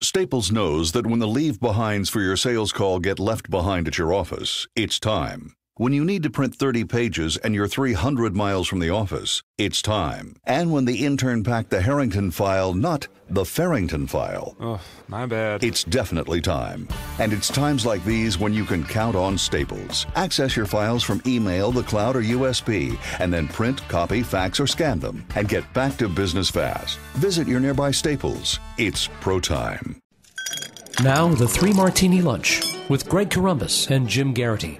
Staples knows that when the leave-behinds for your sales call get left behind at your office, it's time. When you need to print 30 pages and you're 300 miles from the office, it's time. And when the intern packed the Harrington file, not the Farrington file. Oh, my bad. It's definitely time. And it's times like these when you can count on Staples. Access your files from email, the cloud, or USB, and then print, copy, fax, or scan them, and get back to business fast. Visit your nearby Staples. It's pro time. Now, the 3 Martini Lunch with Greg Corombos and Jim Garrity.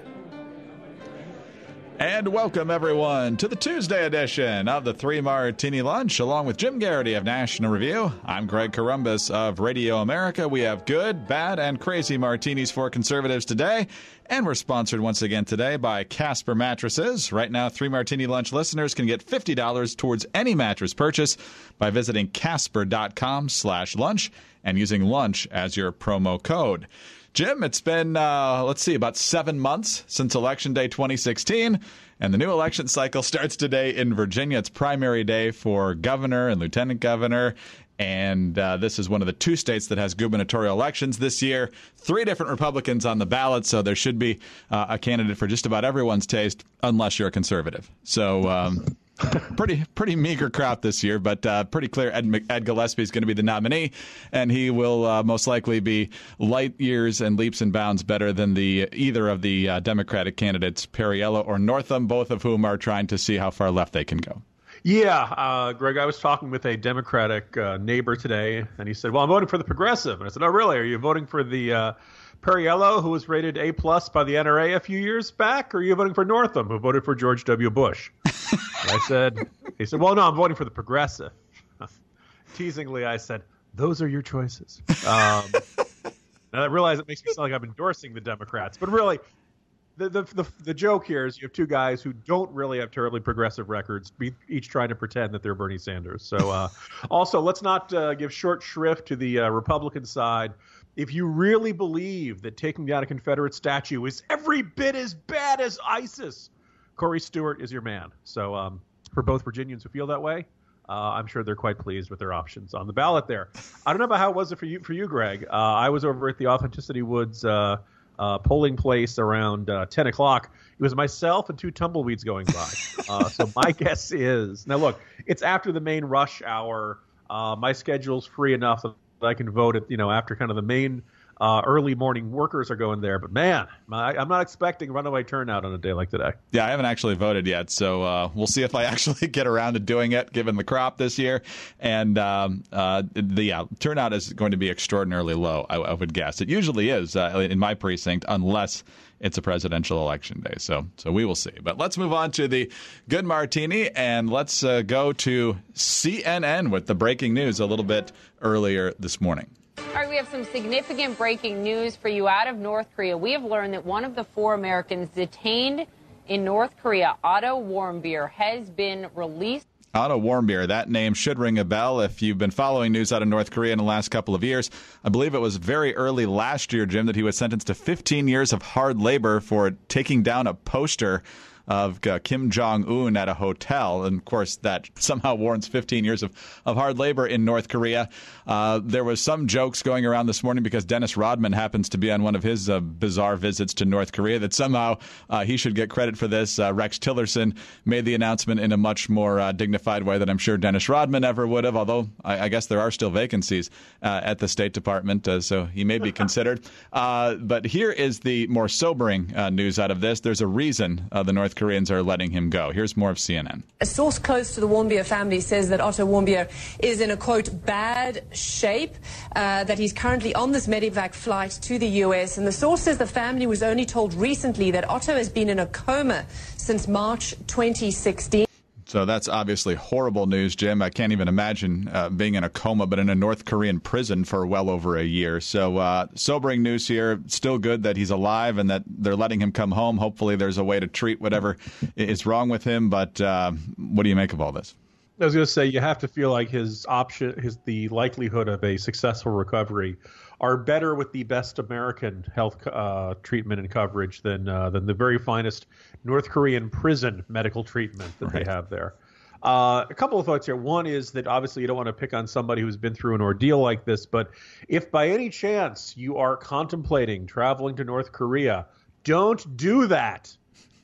And welcome, everyone, to the Tuesday edition of the 3 Martini Lunch, along with Jim Garrity of National Review. I'm Greg Corombos of Radio America. We have good, bad, and crazy martinis for conservatives today. And we're sponsored once again today by Casper Mattresses. Right now, 3 Martini Lunch listeners can get $50 towards any mattress purchase by visiting casper.com/lunch and using lunch as your promo code. Jim, it's been, about 7 months since Election Day 2016, and the new election cycle starts today in Virginia. It's primary day for governor and lieutenant governor, and this is one of the 2 states that has gubernatorial elections this year. 3 different Republicans on the ballot, so there should be a candidate for just about everyone's taste, unless you're a conservative. So pretty meager crop this year, but pretty clear Ed Gillespie is going to be the nominee, and he will most likely be light years and leaps and bounds better than either of the Democratic candidates, Perriello or Northam, both of whom are trying to see how far left they can go. Yeah, Greg, I was talking with a Democratic neighbor today, and he said, well, I'm voting for the progressive. And I said, oh, really? Are you voting for the Perriello, who was rated A+ by the NRA a few years back, or are you voting for Northam, who voted for George W. Bush? He said, well, no, I'm voting for the progressive. Teasingly, I said, those are your choices. Now, I realize it makes me sound like I'm endorsing the Democrats, but really, the joke here is you have 2 guys who don't really have terribly progressive records, each trying to pretend that they're Bernie Sanders. So also, let's not give short shrift to the Republican side. If you really believe that taking down a Confederate statue is every bit as bad as ISIS, Corey Stewart is your man. So for both Virginians who feel that way, I'm sure they're quite pleased with their options on the ballot there. I don't know about how it was for you, Greg. I was over at the Authenticity Woods polling place around 10 o'clock. It was myself and 2 tumbleweeds going by. So my guess is, now look, it's after the main rush hour. My schedule's free enough that I can vote at, after kind of the main early morning workers are going there. But man, I'm not expecting runaway turnout on a day like today. Yeah, I haven't actually voted yet, so we'll see if I actually get around to doing it, given the crop this year. And the turnout is going to be extraordinarily low, I would guess. It usually is in my precinct, unless it's a presidential election day. So we will see. But let's move on to the good martini, and let's go to CNN with the breaking news a little bit earlier this morning. All right, we have some significant breaking news for you out of North Korea. We have learned that one of the 4 Americans detained in North Korea, Otto Warmbier, has been released. Otto Warmbier, that name should ring a bell if you've been following news out of North Korea in the last couple of years. I believe it was very early last year, Jim, that he was sentenced to 15 years of hard labor for taking down a poster of Kim Jong-un at a hotel. And, of course, that somehow warrants 15 years of hard labor in North Korea. There was some jokes going around this morning because Dennis Rodman happens to be on one of his bizarre visits to North Korea that somehow he should get credit for this. Rex Tillerson made the announcement in a much more dignified way than I'm sure Dennis Rodman ever would have, although I guess there are still vacancies at the State Department, so he may be considered. But here is the more sobering news out of this. There's a reason the North Koreans are letting him go. Here's more of CNN. A source close to the Warmbier family says that Otto Warmbier is in a, quote, bad shape, that he's currently on this Medivac flight to the U.S. And the source says the family was only told recently that Otto has been in a coma since March 2016. So that's obviously horrible news, Jim. I can't even imagine being in a coma, but in a North Korean prison for well over a year. So sobering news here. Still good that he's alive and that they're letting him come home. Hopefully there's a way to treat whatever is wrong with him. But what do you make of all this? I was going to say, you have to feel like the likelihood of a successful recovery are better with the best American health treatment and coverage than the very finest North Korean prison medical treatment that they have there. A couple of thoughts here. One is that obviously you don't want to pick on somebody who's been through an ordeal like this, but if by any chance you are contemplating traveling to North Korea, don't do that.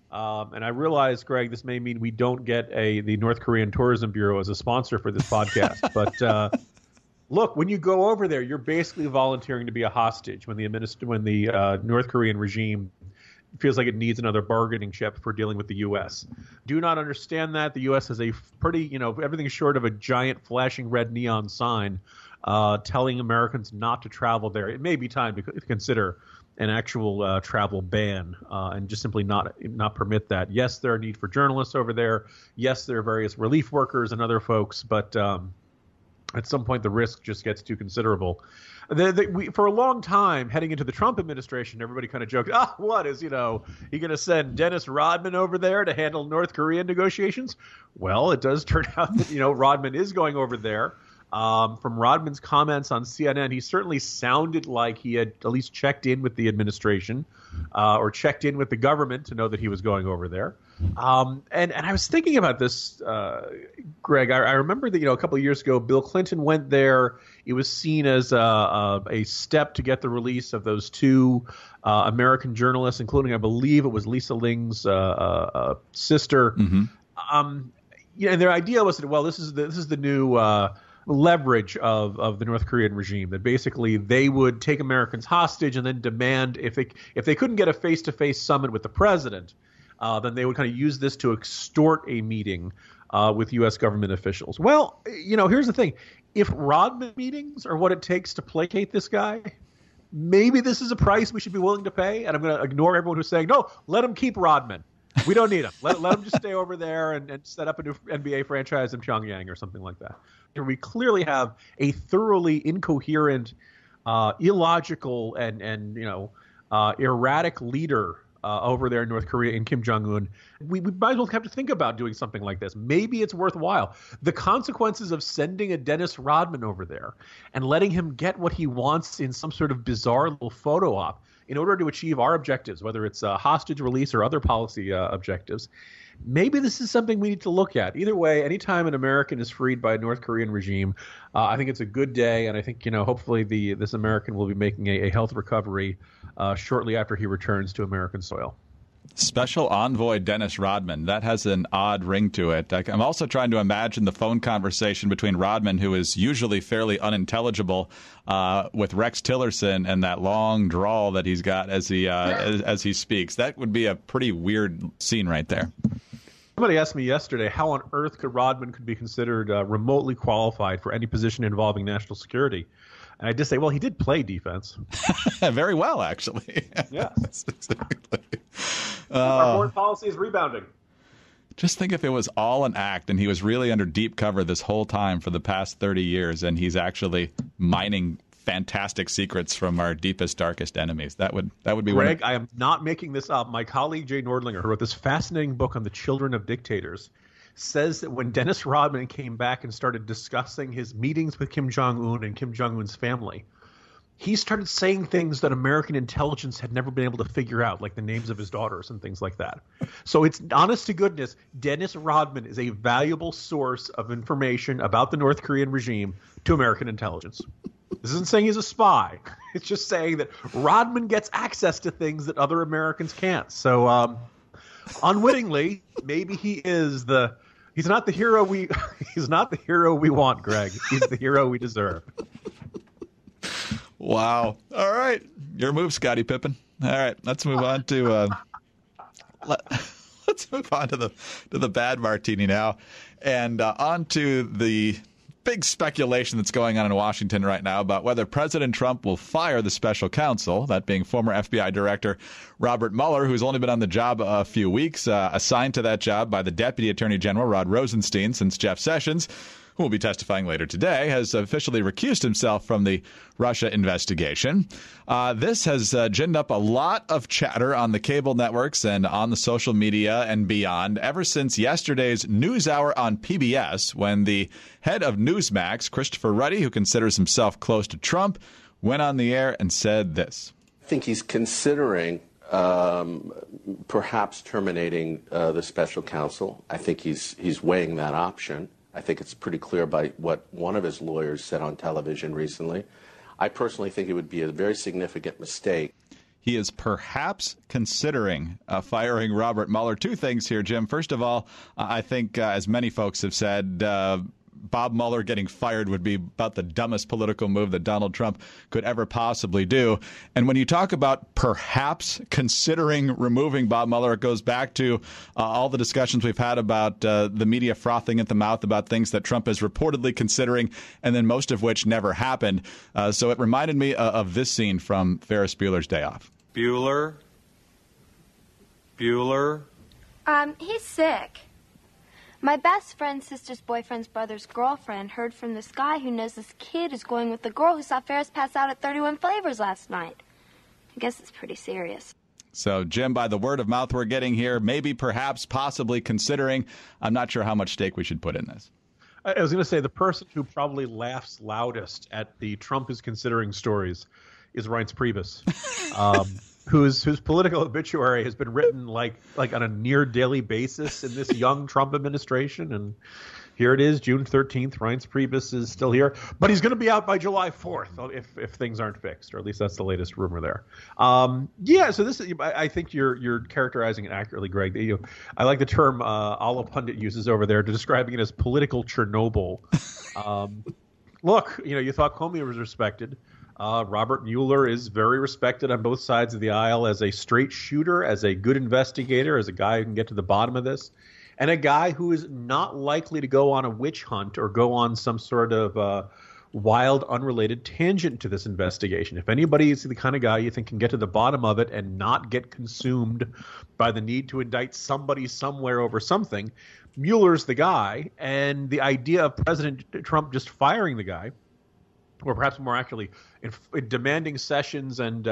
And I realize, Greg, this may mean we don't get the North Korean Tourism Bureau as a sponsor for this podcast. But look, when you go over there, you're basically volunteering to be a hostage when the North Korean regime feels like it needs another bargaining chip for dealing with the U.S. Do not understand that. The U.S. has a pretty, everything short of a giant flashing red neon sign telling Americans not to travel there. It may be time to consider an actual travel ban and just simply not permit that. Yes, there are need for journalists over there. Yes, there are various relief workers and other folks, but at some point the risk just gets too considerable. For a long time, heading into the Trump administration, everybody kind of joked, what is, he going to send Dennis Rodman over there to handle North Korean negotiations? Well, it does turn out that, Rodman is going over there. From Rodman's comments on CNN, he certainly sounded like he had at least checked in with the administration or checked in with the government to know that he was going over there. And I was thinking about this, Greg. I remember that a couple of years ago, Bill Clinton went there. It was seen as a step to get the release of those two American journalists, including, I believe, it was Lisa Ling's sister. Mm-hmm. And their idea was that, well, this is the new leverage of the North Korean regime, that basically they would take Americans hostage and then demand, if they couldn't get a face-to-face summit with the president, then they would kind of use this to extort a meeting with U.S. government officials. Well, here's the thing. If Rodman meetings are what it takes to placate this guy, maybe this is a price we should be willing to pay. And I'm going to ignore everyone who's saying, no, let him keep Rodman. We don't need him. Let him just stay over there and set up a new NBA franchise in Pyongyang or something like that. We clearly have a thoroughly incoherent, illogical, and erratic leader over there in North Korea in Kim Jong-un. We might as well have to think about doing something like this. Maybe it's worthwhile. The consequences of sending a Dennis Rodman over there and letting him get what he wants in some sort of bizarre little photo op in order to achieve our objectives, whether it's hostage release or other policy objectives, maybe this is something we need to look at. Either way, anytime an American is freed by a North Korean regime, I think it's a good day, and I think hopefully this American will be making a health recovery shortly after he returns to American soil. Special Envoy Dennis Rodman. That has an odd ring to it. I'm also trying to imagine the phone conversation between Rodman, who is usually fairly unintelligible, with Rex Tillerson and that long drawl that he's got as he speaks. That would be a pretty weird scene right there. Somebody asked me yesterday how on earth Rodman could be considered remotely qualified for any position involving national security. And I just say, well, he did play defense. Very well, actually. Yes. Exactly. Our foreign policy is rebounding. Just think if it was all an act and he was really under deep cover this whole time for the past 30 years and he's actually mining fantastic secrets from our deepest, darkest enemies. That would be Greg, I am not making this up. My colleague Jay Nordlinger, who wrote this fascinating book on the children of dictators, says that when Dennis Rodman came back and started discussing his meetings with Kim Jong-un and Kim Jong-un's family, he started saying things that American intelligence had never been able to figure out, like the names of his daughters and things like that. So it's honest to goodness, Dennis Rodman is a valuable source of information about the North Korean regime to American intelligence. This isn't saying he's a spy. It's just saying that Rodman gets access to things that other Americans can't. So unwittingly, maybe he's not the hero we want, Greg. He's the hero we deserve. Wow. All right. Your move, Scottie Pippen. All right. Let's move on to let's move on to the bad martini now, and on to the big speculation that's going on in Washington right now about whether President Trump will fire the special counsel, that being former FBI Director Robert Mueller, who's only been on the job a few weeks, assigned to that job by the Deputy Attorney General Rod Rosenstein since Jeff Sessions, who will be testifying later today, has officially recused himself from the Russia investigation. This has ginned up a lot of chatter on the cable networks and on the social media and beyond ever since yesterday's NewsHour on PBS, when the head of Newsmax, Christopher Ruddy, who considers himself close to Trump, went on the air and said this. I think he's considering perhaps terminating the special counsel. I think he's weighing that option. I think it's pretty clear by what one of his lawyers said on television recently. I personally think it would be a very significant mistake. He is perhaps considering firing Robert Mueller. Two things here, Jim. First of all, I think, as many folks have said, Bob Mueller getting fired would be about the dumbest political move that Donald Trump could ever possibly do. And when you talk about perhaps considering removing Bob Mueller, it goes back to all the discussions we've had about the media frothing at the mouth about things that Trump is reportedly considering, and then most of which never happened. So it reminded me of this scene from Ferris Bueller's Day Off. Bueller? He's sick. My best friend's sister's boyfriend's brother's girlfriend heard from this guy who knows this kid is going with the girl who saw Ferris pass out at 31 Flavors last night. I guess it's pretty serious. So, Jim, by the word of mouth we're getting here, maybe, perhaps, possibly considering, I'm not sure how much stake we should put in this. I was going to say the person who probably laughs loudest at the Trump is considering stories is Reince Priebus, whose political obituary has been written like on a near daily basis in this young Trump administration. And here it is, June 13th. Reince Priebus is still here, but he's going to be out by July 4th if things aren't fixed, or at least that's the latest rumor there. So this is, I think you're characterizing it accurately, Greg. I like the term Ala Pundit uses over there to describing it as political Chernobyl. Look, you thought Comey was respected. Robert Mueller is very respected on both sides of the aisle as a straight shooter, as a good investigator, as a guy who can get to the bottom of this, and a guy who is not likely to go on a witch hunt or go on some sort of wild, unrelated tangent to this investigation. If anybody is the kind of guy you think can get to the bottom of it and not get consumed by the need to indict somebody somewhere over something, Mueller's the guy. And the idea of President Trump just firing the guy, or perhaps more accurately, in demanding Sessions and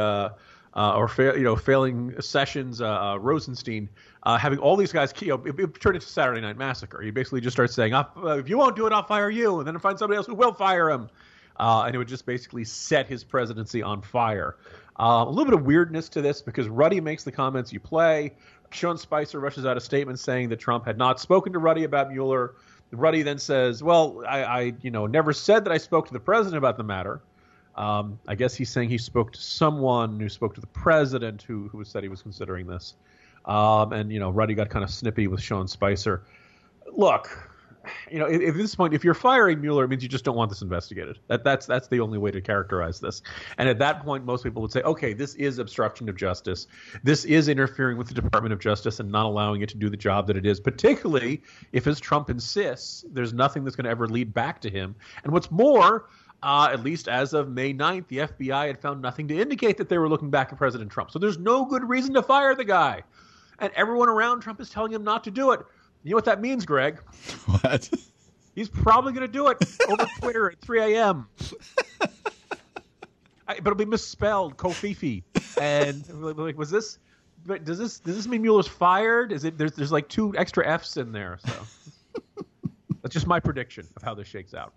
failing Sessions, Rosenstein, having all these guys, it turned into Saturday Night Massacre. He basically just starts saying, if you won't do it, I'll fire you, and then find somebody else who will fire him. And it would just basically set his presidency on fire. A little bit of weirdness to this because Ruddy makes the comments you play. Sean Spicer rushes out a statement saying that Trump had not spoken to Ruddy about Mueller. Ruddy then says, well, I never said that I spoke to the president about the matter. I guess he's saying he spoke to someone who spoke to the president who said he was considering this. Ruddy got kind of snippy with Sean Spicer. Look, at this point, if you're firing Mueller, it means you just don't want this investigated. That's the only way to characterize this. And at that point, most people would say, okay, this is obstruction of justice. This is interfering with the Department of Justice and not allowing it to do the job that it is, particularly if, as Trump insists, there's nothing that's going to ever lead back to him. And what's more, at least as of May 9th, the FBI had found nothing to indicate that they were looking back at President Trump. So there's no good reason to fire the guy. And everyone around Trump is telling him not to do it. You know what that means, Greg? What? He's probably going to do it over Twitter at 3 a.m. But it'll be misspelled, Kofifi. And like, does this mean Mueller's fired? Is it there's like 2 extra F's in there? So that's just my prediction of how this shakes out.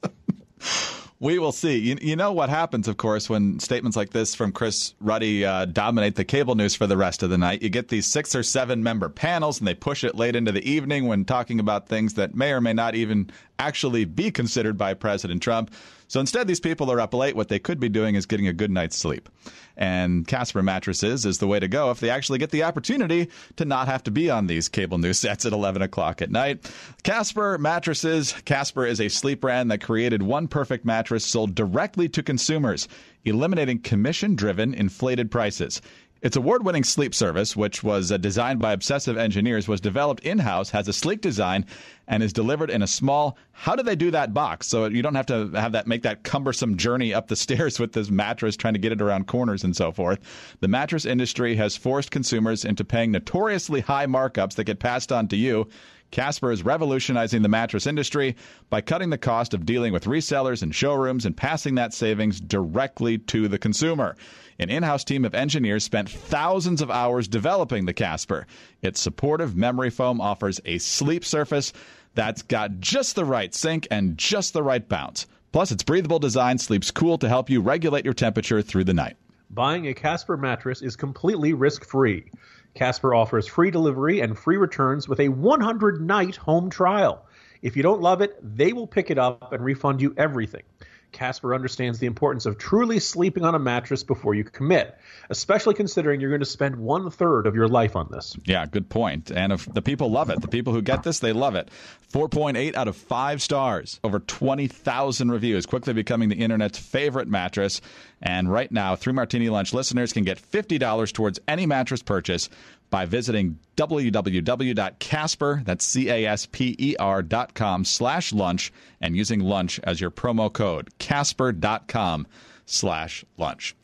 We will see. You know what happens, of course, when statements like this from Chris Ruddy dominate the cable news for the rest of the night. You get these 6 or 7 member panels, and they push it late into the evening when talking about things that may or may not even actually be considered by President Trump. So instead, these people are up late. What they could be doing is getting a good night's sleep. And Casper mattresses is the way to go if they actually get the opportunity to not have to be on these cable news sets at 11 o'clock at night. Casper mattresses. Casper is a sleep brand that created one perfect mattress sold directly to consumers, eliminating commission-driven inflated prices. Its award-winning sleep service, which was designed by obsessive engineers, was developed in-house, has a sleek design, and is delivered in a small how-do-they-do-that box, so you don't have to make that cumbersome journey up the stairs with this mattress trying to get it around corners and so forth. The mattress industry has forced consumers into paying notoriously high markups that get passed on to you. Casper is revolutionizing the mattress industry by cutting the cost of dealing with resellers and showrooms and passing that savings directly to the consumer. An in-house team of engineers spent thousands of hours developing the Casper. Its supportive memory foam offers a sleep surface that's got just the right sink and just the right bounce. Plus, its breathable design sleeps cool to help you regulate your temperature through the night. Buying a Casper mattress is completely risk-free. Casper offers free delivery and free returns with a 100-night home trial. If you don't love it, they will pick it up and refund you everything. Casper understands the importance of truly sleeping on a mattress before you commit, especially considering you're going to spend 1/3 of your life on this. Yeah, good point. And if the people love it. The people who get this, they love it. 4.8 out of 5 stars. Over 20,000 reviews, quickly becoming the internet's favorite mattress. And right now, 3 Martini Lunch listeners can get $50 towards any mattress purchase by visiting www.casper, that's CASPER.com/lunch, and using lunch as your promo code, casper.com/lunch.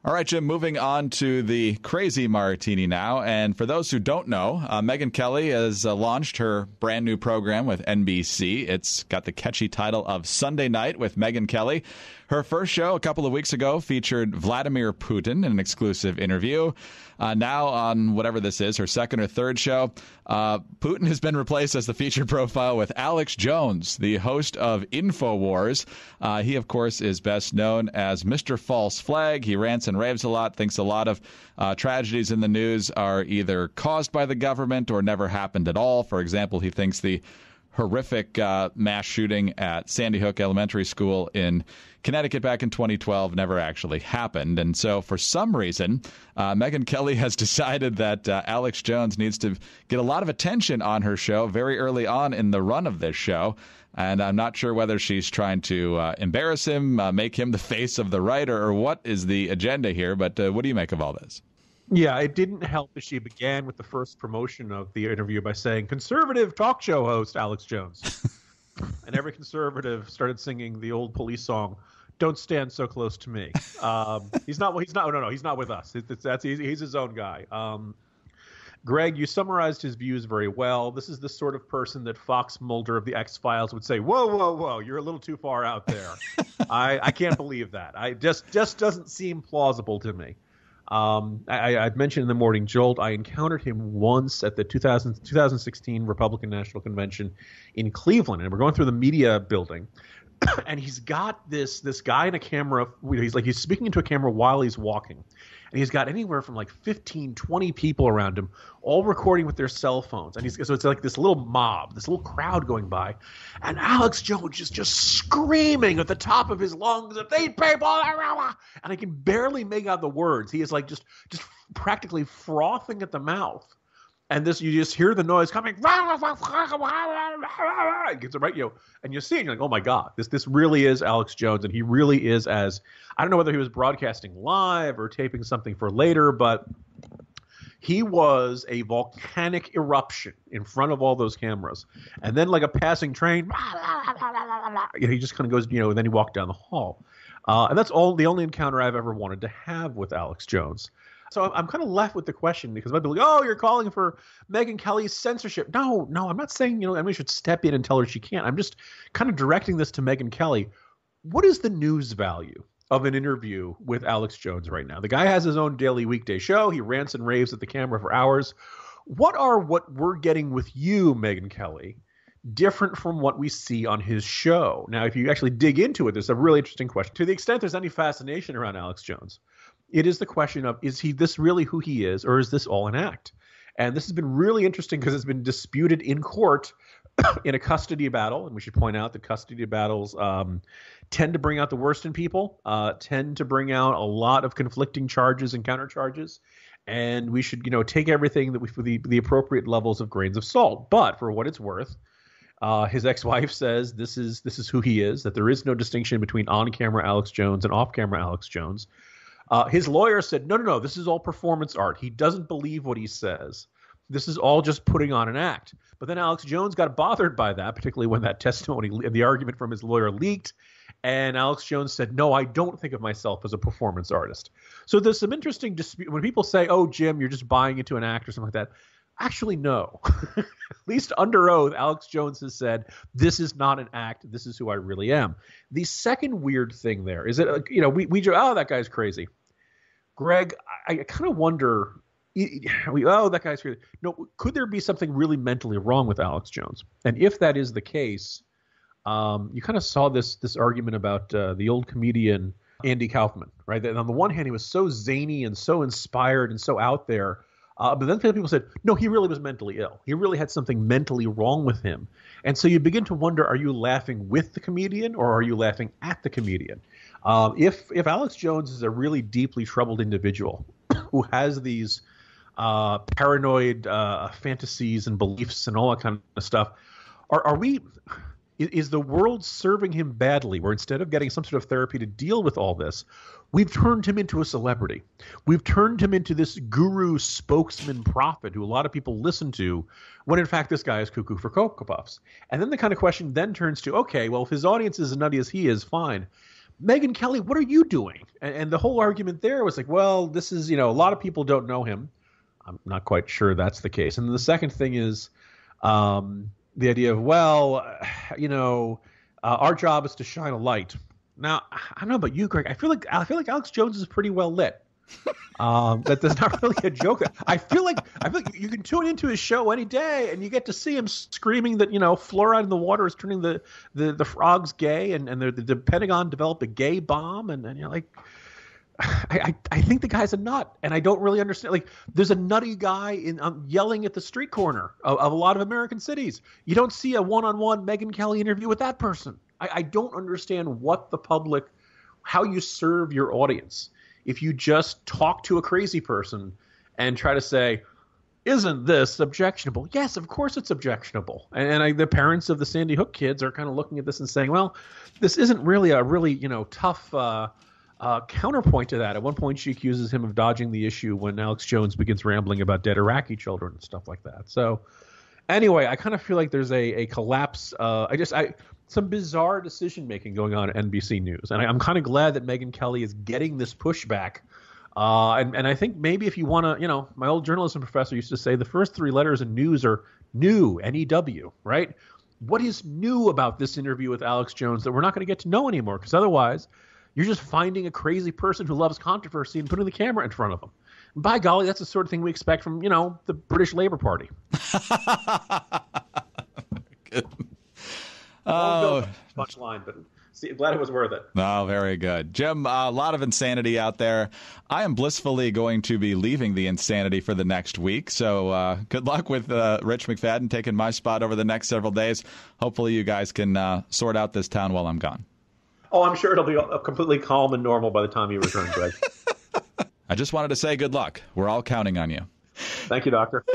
All right, Jim, moving on to the crazy martini now. And for those who don't know, Megyn Kelly has launched her brand new program with NBC. It's got the catchy title of Sunday Night with Megyn Kelly. Her first show a couple of weeks ago featured Vladimir Putin in an exclusive interview. Now on whatever this is, her second or third show, Putin has been replaced as the featured profile with Alex Jones, the host of InfoWars. He, of course, is best known as Mr. False Flag. He rants and raves a lot, thinks a lot of tragedies in the news are either caused by the government or never happened at all. For example, he thinks the horrific mass shooting at Sandy Hook Elementary School in Connecticut back in 2012 never actually happened. And so for some reason, Megyn Kelly has decided that Alex Jones needs to get a lot of attention on her show very early on in the run of this show. And I'm not sure whether she's trying to embarrass him, make him the face of the right, or what is the agenda here. But what do you make of all this? Yeah, it didn't help that she began with the first promotion of the interview by saying, "Conservative talk show host Alex Jones." And every conservative started singing the old Police song, "Don't stand so close to me." He's not with us. He's his own guy. Greg, you summarized his views very well. This is the sort of person that Fox Mulder of the X-Files would say, whoa, you're a little too far out there. I can't believe that. I just doesn't seem plausible to me. I'd mentioned in the Morning Jolt, I encountered him once at the 2016 Republican National Convention in Cleveland, and we're going through the media building, and he's got this guy in a camera. He's speaking into a camera while he's walking, and he's got anywhere from like 15, 20 people around him, all recording with their cell phones, and so it's like this little mob, this little crowd going by, and Alex Jones is just screaming at the top of his lungs, "If these people," and I can barely make out the words. He is like just practically frothing at the mouth. And you just hear the noise coming. It gets right, and you see it, and you're like, oh my God, this really is Alex Jones, and he really is I don't know whether he was broadcasting live or taping something for later, but he was a volcanic eruption in front of all those cameras. And then like a passing train, he just kind of goes, and then he walked down the hall. And that's the only encounter I've ever wanted to have with Alex Jones. So I'm kind of left with the question, because I'd be like, oh, you're calling for Megyn Kelly's censorship. No, I'm not saying, Emily should step in and tell her she can't. I'm just kind of directing this to Megyn Kelly. What is the news value of an interview with Alex Jones right now? The guy has his own daily weekday show. He rants and raves at the camera for hours. What we're getting with you, Megyn Kelly, different from what we see on his show? Now, if you actually dig into it, there's a really interesting question. To the extent there's any fascination around Alex Jones, it is the question of, is this really who he is, or is this all an act? And this has been really interesting because it's been disputed in court in a custody battle. And we should point out that custody battles tend to bring out the worst in people, tend to bring out a lot of conflicting charges and countercharges. And we should, take everything that for the appropriate levels of grains of salt. But for what it's worth, his ex-wife says this is who he is, that there is no distinction between on-camera Alex Jones and off-camera Alex Jones. His lawyer said, no, this is all performance art. He doesn't believe what he says. This is all just putting on an act. But then Alex Jones got bothered by that, particularly when that testimony, the argument from his lawyer leaked. And Alex Jones said, no, I don't think of myself as a performance artist. So there's some interesting dispute. When people say, oh, Jim, you're just buying into an act or something like that. Actually, no. At least under oath, Alex Jones has said, this is not an act. This is who I really am. The second weird thing there is that, we joke, oh, that guy's crazy. Greg, I kind of wonder, that guy's crazy. No, could there be something really mentally wrong with Alex Jones? And if that is the case, you kind of saw this argument about the old comedian Andy Kaufman, right? And on the one hand, he was so zany and so inspired and so out there. But then people said, no, he really was mentally ill. He really had something mentally wrong with him. And so you begin to wonder, are you laughing with the comedian or are you laughing at the comedian? If Alex Jones is a really deeply troubled individual who has these paranoid fantasies and beliefs and all that kind of stuff, is the world serving him badly, where instead of getting some sort of therapy to deal with all this, we've turned him into a celebrity. We've turned him into this guru, spokesman, prophet who a lot of people listen to, when in fact this guy is cuckoo for Cocoa Puffs. And then the kind of question then turns to, okay, well, if his audience is as nutty as he is, fine. Megyn Kelly, what are you doing? And the whole argument there was like, well, this is, a lot of people don't know him. I'm not quite sure that's the case. And then the second thing is the idea of, well, our job is to shine a light. Now, I don't know about you, Greg. I feel like Alex Jones is pretty well lit. That there's not really a joke. I feel like you can tune into his show any day, and you get to see him screaming that fluoride in the water is turning the frogs gay, and the Pentagon developed a gay bomb, and you're like, I think the guy's a nut, and I don't really understand. Like, there's a nutty guy yelling at the street corner of a lot of American cities. You don't see a one-on-one Megyn Kelly interview with that person. I don't understand how you serve your audience if you just talk to a crazy person and try to say, isn't this objectionable? Yes, of course it's objectionable. And the parents of the Sandy Hook kids are kind of looking at this and saying, well, this isn't really a really tough counterpoint to that. At one point, she accuses him of dodging the issue when Alex Jones begins rambling about dead Iraqi children and stuff like that. So anyway, I kind of feel like there's a collapse. Some bizarre decision making going on at NBC News, and I'm kind of glad that Megyn Kelly is getting this pushback. And I think maybe if you want to, my old journalism professor used to say the first three letters in news are new, N-E-W, right? What is new about this interview with Alex Jones that we're not going to get to know anymore? Because otherwise, you're just finding a crazy person who loves controversy and putting the camera in front of them. And by golly, that's the sort of thing we expect from, the British Labour Party. Good. Much line, but glad it was worth it. Oh, very good. Jim, a lot of insanity out there. I am blissfully going to be leaving the insanity for the next week. So good luck with Rich McFadden taking my spot over the next several days. Hopefully you guys can sort out this town while I'm gone. Oh, I'm sure it'll be completely calm and normal by the time you return, Greg. I just wanted to say good luck. We're all counting on you. Thank you, Doctor.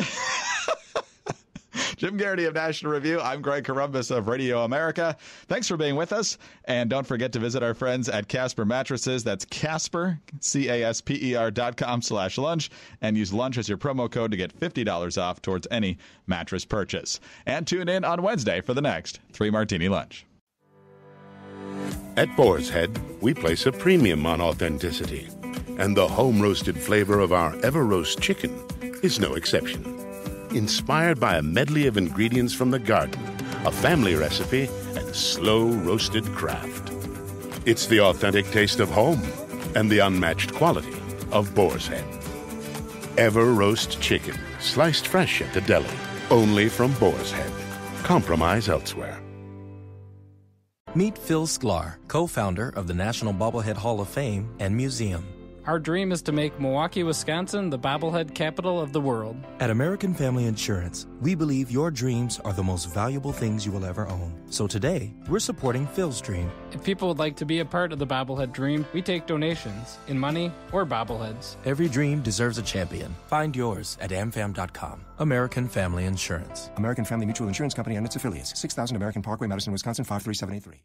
Jim Garrity of National Review. I'm Greg Corombos of Radio America. Thanks for being with us. And don't forget to visit our friends at Casper Mattresses. That's Casper, CASPER.com/lunch. And use lunch as your promo code to get $50 off towards any mattress purchase. And tune in on Wednesday for the next 3 Martini Lunch. At Boar's Head, we place a premium on authenticity. And the home-roasted flavor of our Ever-Roast chicken is no exception. Inspired by a medley of ingredients from the garden, a family recipe, and slow-roasted craft. It's the authentic taste of home and the unmatched quality of Boar's Head. Ever-Roast chicken, sliced fresh at the deli, only from Boar's Head. Compromise elsewhere. Meet Phil Sklar, co-founder of the National Bobblehead Hall of Fame and Museum. Our dream is to make Milwaukee, Wisconsin the bobblehead capital of the world. At American Family Insurance, we believe your dreams are the most valuable things you will ever own. So today, we're supporting Phil's dream. If people would like to be a part of the bobblehead dream, we take donations in money or bobbleheads. Every dream deserves a champion. Find yours at amfam.com. American Family Insurance. American Family Mutual Insurance Company and its affiliates. 6000 American Parkway, Madison, Wisconsin, 53783.